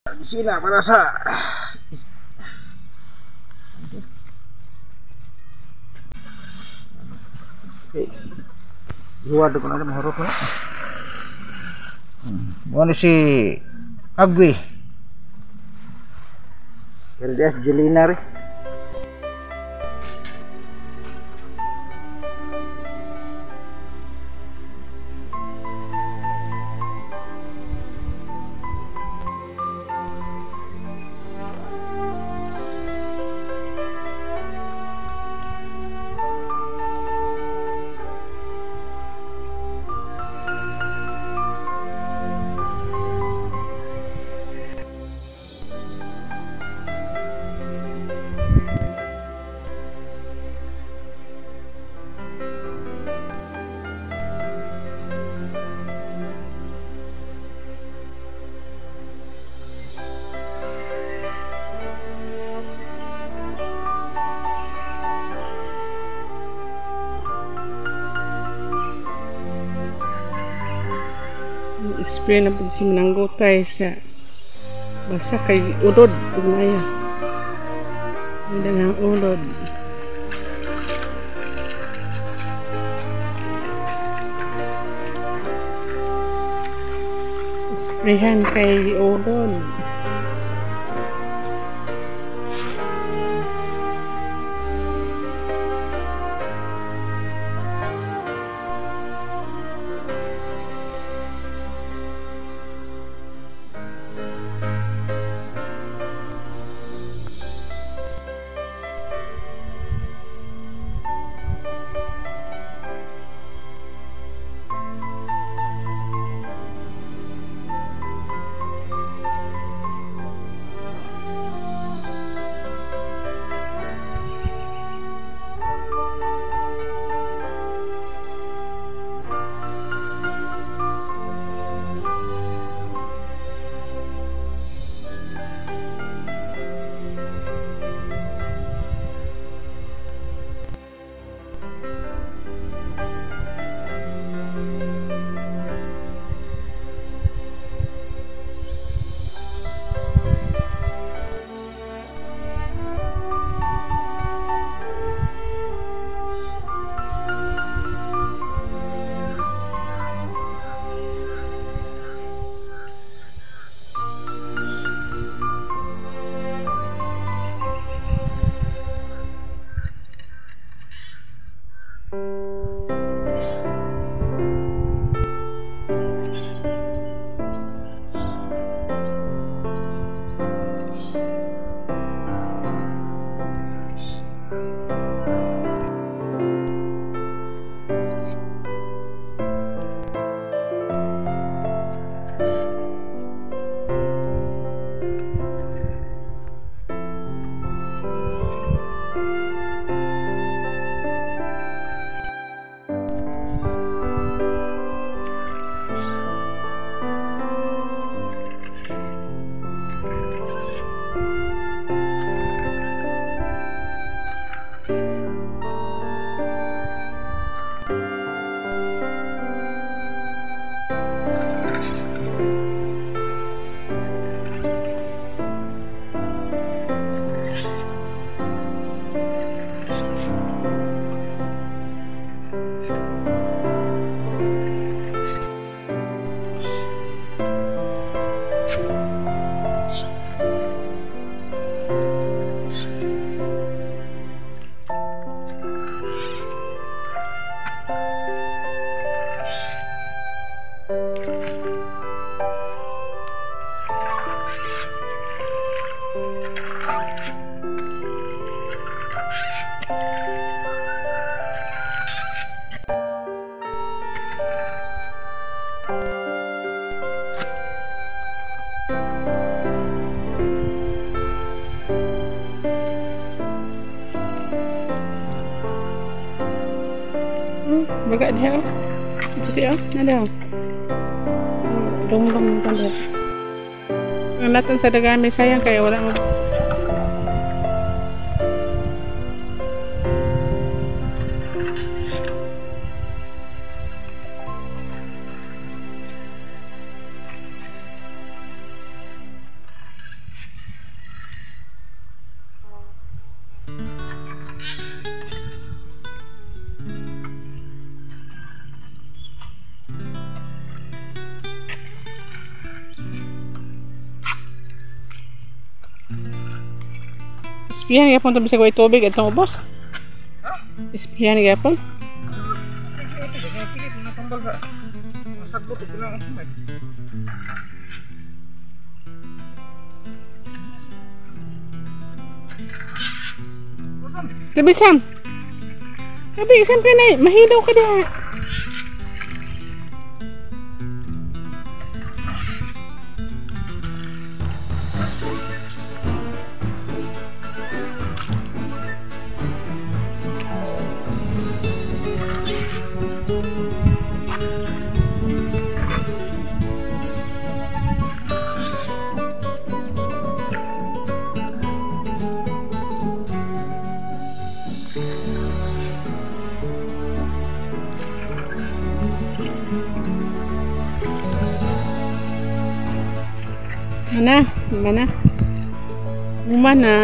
Di sini merasa luar depan ada mahorok na. Ano si Agwi. LDF Jelina rin. Spray na po si Mananggutay sa basa kay udod umaya. Hindi nga udod. Sprayhan kay udod. Baga dia. Putih ada. Dong tanda. Natan sa dagami sayang kaya wala mo. Ispihan gyapon to bisag way tubig atong ubos. Ispihan gyapon. Pilit mga tambal ba? Masagot ito lang ang may. Tabi Sam. Tabi Sam ka na. Mahilaw ka na. Mana? Mana? Mana?